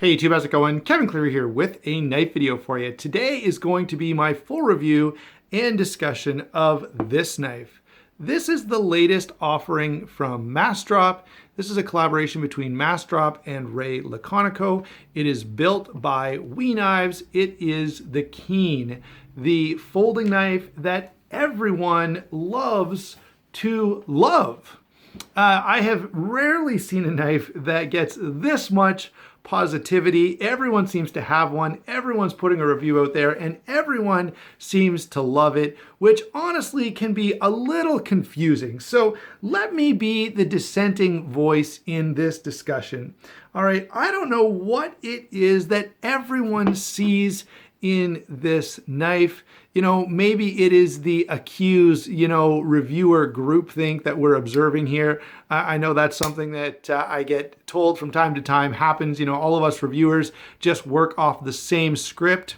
Hey YouTube, how's it going? Kevin Cleary here with a knife video for you. Today is going to be my full review and discussion of this knife. This is the latest offering from Massdrop. This is a collaboration between Massdrop and Laconico. It is built by We Knives. It is the Keen, the folding knife that everyone loves to love. I have rarely seen a knife that gets this much positivity. Everyone seems to have one. Everyone's putting a review out there and everyone seems to love it, which honestly can be a little confusing. So let me be the dissenting voice in this discussion. All right, I don't know what it is that everyone sees in this knife. You know, maybe it is the accused, reviewer groupthink that we're observing here. I know that's something that I get told from time to time happens. All of us reviewers just work off the same script.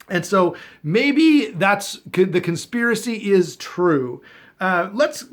And so maybe the conspiracy is true. Let's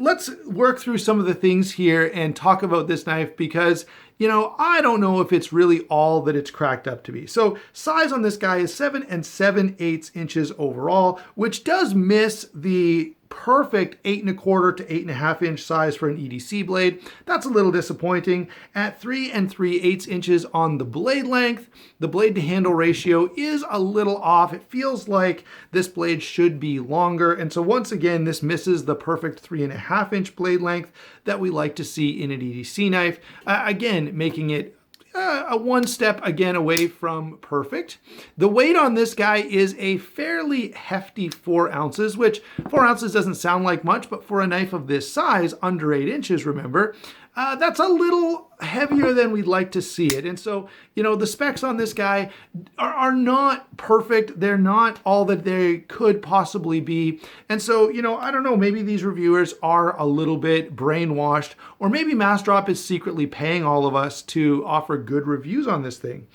work through some of the things here and talk about this knife because, I don't know if it's really all that it's cracked up to be. So size on this guy is 7 7/8 inches overall, which does miss the perfect 8 1/4 to 8 1/2 inch size for an EDC blade. That's a little disappointing. At 3 3/8 inches on the blade length, the blade to handle ratio is a little off. It feels like this blade should be longer. And so once again, this misses the perfect 3 1/2 inch blade length that we like to see in an EDC knife. Again, making it a one step again away from perfect. The weight on this guy is a fairly hefty 4 ounces, which 4 ounces doesn't sound like much, but for a knife of this size, under 8 inches, remember, that's a little heavier than we'd like to see it. And so, the specs on this guy are not perfect. They're not all that they could possibly be. And so, I don't know, maybe these reviewers are a little bit brainwashed, or maybe Massdrop is secretly paying all of us to offer good reviews on this thing.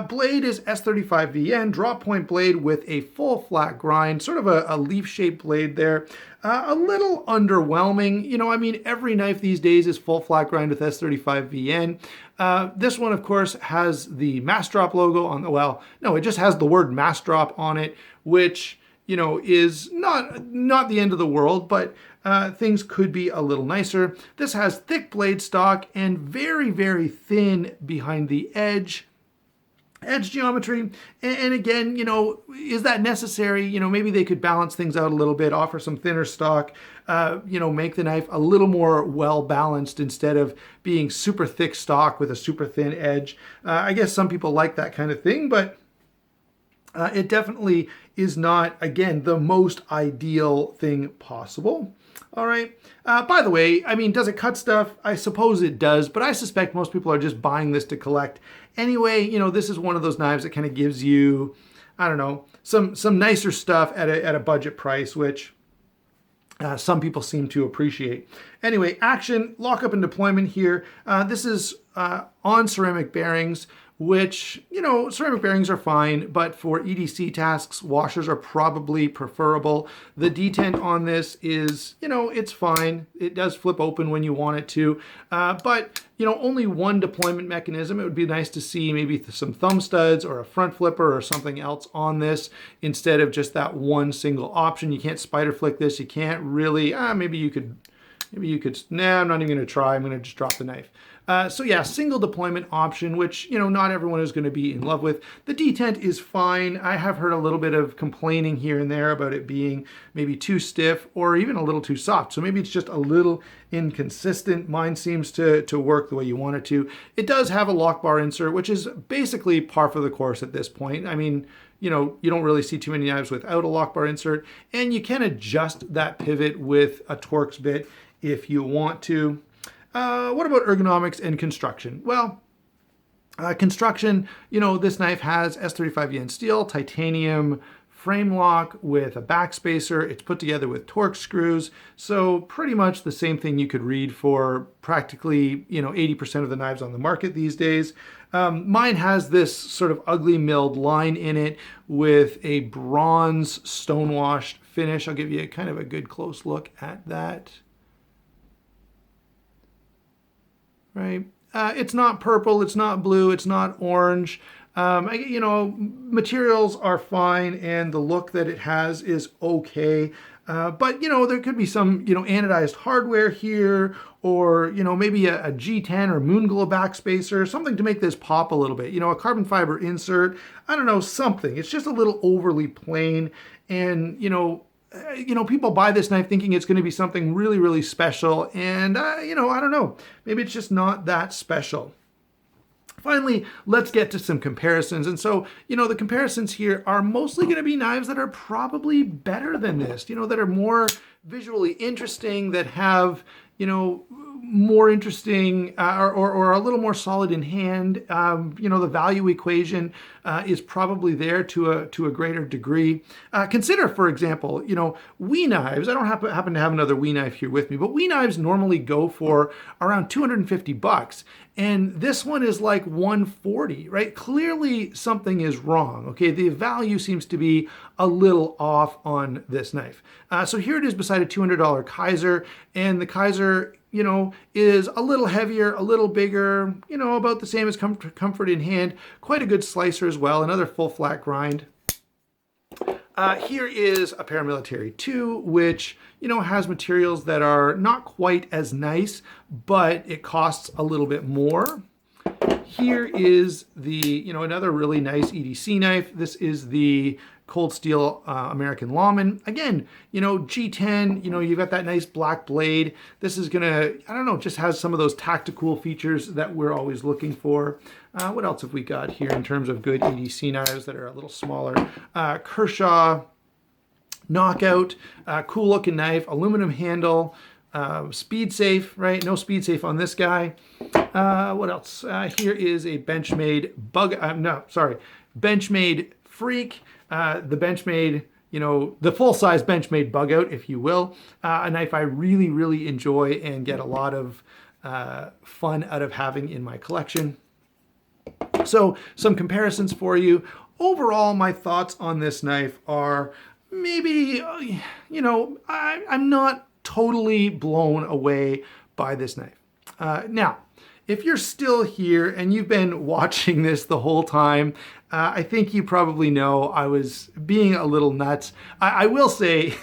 Blade is S35VN, drop point blade with a full flat grind, sort of a leaf-shaped blade there. A little underwhelming. Every knife these days is full flat grind with S35VN. This one, of course, has the Massdrop logo on it just has the word Massdrop on it, which, is not the end of the world, but things could be a little nicer. This has thick blade stock and very, very thin behind the edge geometry. And again, is that necessary? Maybe they could balance things out a little bit, offer some thinner stock, make the knife a little more well-balanced instead of being super thick stock with a super thin edge. I guess some people like that kind of thing, but it definitely is not, again, the most ideal thing possible. All right. By the way, does it cut stuff? I suppose it does, but I suspect most people are just buying this to collect. Anyway, this is one of those knives that kind of gives you, I don't know, some nicer stuff at a budget price, which some people seem to appreciate. Anyway, action, lockup and deployment here. This is on ceramic bearings, which, ceramic bearings are fine, but for EDC tasks, washers are probably preferable. The detent on this is, it's fine. It does flip open when you want it to, but, only one deployment mechanism. It would be nice to see maybe some thumb studs or a front flipper or something else on this instead of just that one single option. You can't spider flick this. You can't really, maybe you could, nah, I'm not even gonna try. I'm gonna just drop the knife. So yeah, single deployment option, which, not everyone is going to be in love with. The detent is fine. I have heard a little bit of complaining here and there about it being maybe too stiff or even a little too soft. So maybe it's just a little inconsistent. Mine seems to work the way you want it to. It does have a lock bar insert, which is basically par for the course at this point. You don't really see too many knives without a lock bar insert, and you can adjust that pivot with a Torx bit if you want to. What about ergonomics and construction? Well, construction, this knife has S35VN steel, titanium frame lock with a backspacer. It's put together with Torx screws. So pretty much the same thing you could read for practically, 80% of the knives on the market these days. Mine has this sort of ugly milled line in it with a bronze stonewashed finish. I'll give you kind of a good close look at that. Right. It's not purple, it's not blue, it's not orange. Materials are fine and the look that it has is okay. But there could be some, anodized hardware here, or, maybe a G10 or moon glow backspacer, something to make this pop a little bit. A carbon fiber insert, I don't know, something. It's just a little overly plain. And, people buy this knife thinking it's going to be something really, really special. And, I don't know, maybe it's just not that special. Finally, let's get to some comparisons. And so, the comparisons here are mostly going to be knives that are probably better than this, that are more visually interesting, that have, more interesting or a little more solid in hand. The value equation is probably there to a greater degree. Consider, for example, WE knives. I don't happen to have another WE knife here with me, but WE knives normally go for around $250. And this one is like $140, right? Clearly something is wrong, okay? The value seems to be a little off on this knife. So here it is beside a $200 Kaiser, and the Kaiser, is a little heavier, a little bigger, about the same as comfort in hand. Quite a good slicer as well, another full flat grind. Here is a Paramilitary 2, which, has materials that are not quite as nice, but it costs a little bit more. Here is the, another really nice EDC knife. This is the Cold Steel American Lawman. Again, G10, you've got that nice black blade. This is gonna, just has some of those tactical features that we're always looking for. What else have we got here in terms of good EDC knives that are a little smaller? Kershaw Knockout, cool looking knife, aluminum handle, speed safe, right? No speed safe on this guy. What else? Here is a Benchmade Benchmade Freak. The Benchmade, the full-size Benchmade Bug Out, if you will. A knife I really, really enjoy and get a lot of fun out of having in my collection. So some comparisons for you. Overall, my thoughts on this knife are maybe, I'm not totally blown away by this knife. Now, if you're still here and you've been watching this the whole time, I think you probably know I was being a little nuts. I will say,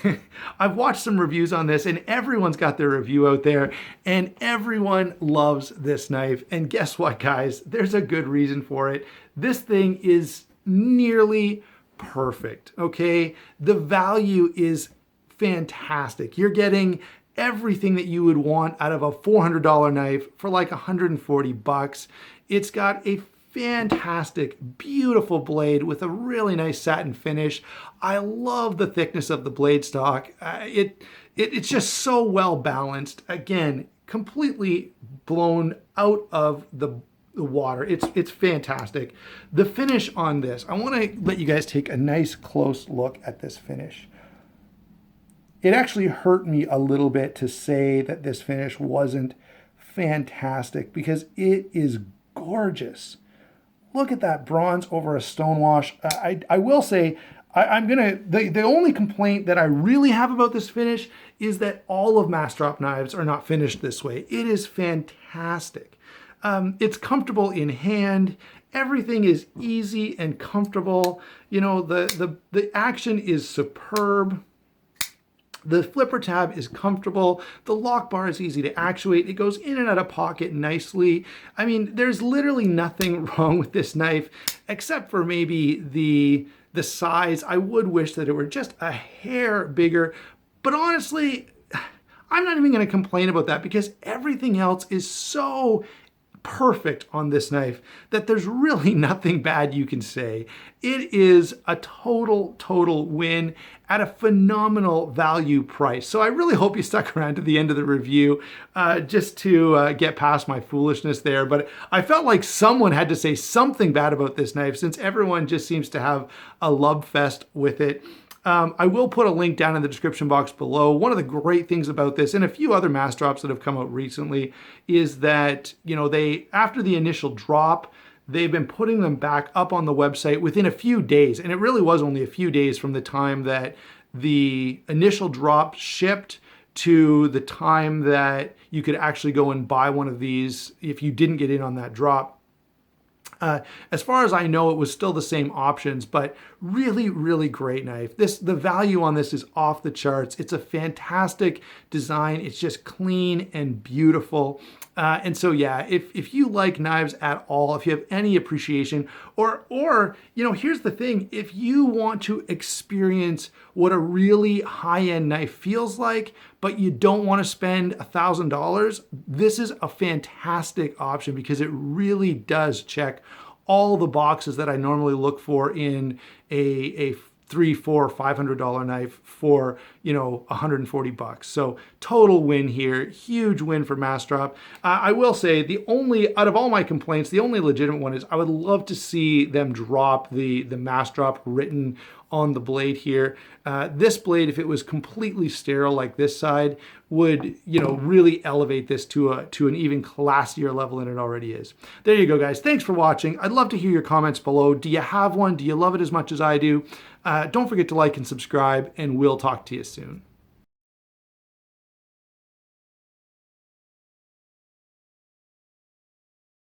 I've watched some reviews on this and everyone's got their review out there and everyone loves this knife. And guess what, guys? There's a good reason for it. This thing is nearly perfect, okay? The value is fantastic. You're getting everything that you would want out of a $400 knife for like $140. It's got a fantastic, beautiful blade with a really nice satin finish. I love the thickness of the blade stock. It's just so well balanced. Again, completely blown out of the water. It's fantastic. The finish on this, I want to let you guys take a nice close look at this finish. It actually hurt me a little bit to say that this finish wasn't fantastic because it is gorgeous. Look at that bronze over a stonewash. I will say, the only complaint that I really have about this finish is that all of Massdrop knives are not finished this way. It is fantastic. It's comfortable in hand. Everything is easy and comfortable. The action is superb. The flipper tab is comfortable. The lock bar is easy to actuate. It goes in and out of pocket nicely. I mean, there's literally nothing wrong with this knife except for maybe the size. I would wish that it were just a hair bigger, but honestly, I'm not even going to complain about that because everything else is so perfect on this knife that there's really nothing bad you can say. It is a total win at a phenomenal value price. So I really hope you stuck around to the end of the review just to get past my foolishness there. But I felt like someone had to say something bad about this knife since everyone just seems to have a love fest with it. I will put a link down in the description box below. One of the great things about this and a few other Massdrops that have come out recently is that, after the initial drop, they've been putting them back up on the website within a few days. And it really was only a few days from the time that the initial drop shipped to the time that you could actually go and buy one of these if you didn't get in on that drop. As far as I know, it was still the same options, but really, really great knife. The value on this is off the charts. It's a fantastic design. It's just clean and beautiful. And so, yeah, if you like knives at all, if you have any appreciation, or here's the thing, if you want to experience what a really high-end knife feels like, but you don't want to spend $1,000, this is a fantastic option because it really does check all the boxes that I normally look for in a $300, $400, $500 knife for, $140. So total win here, huge win for Massdrop. I will say out of all my complaints, the only legitimate one is I would love to see them drop the Massdrop written on the blade here. This blade, if it was completely sterile like this side, would really elevate this to an even classier level than it already is. There you go, guys. Thanks for watching. I'd love to hear your comments below. Do you have one? Do you love it as much as I do? Don't forget to like and subscribe, and we'll talk to you soon.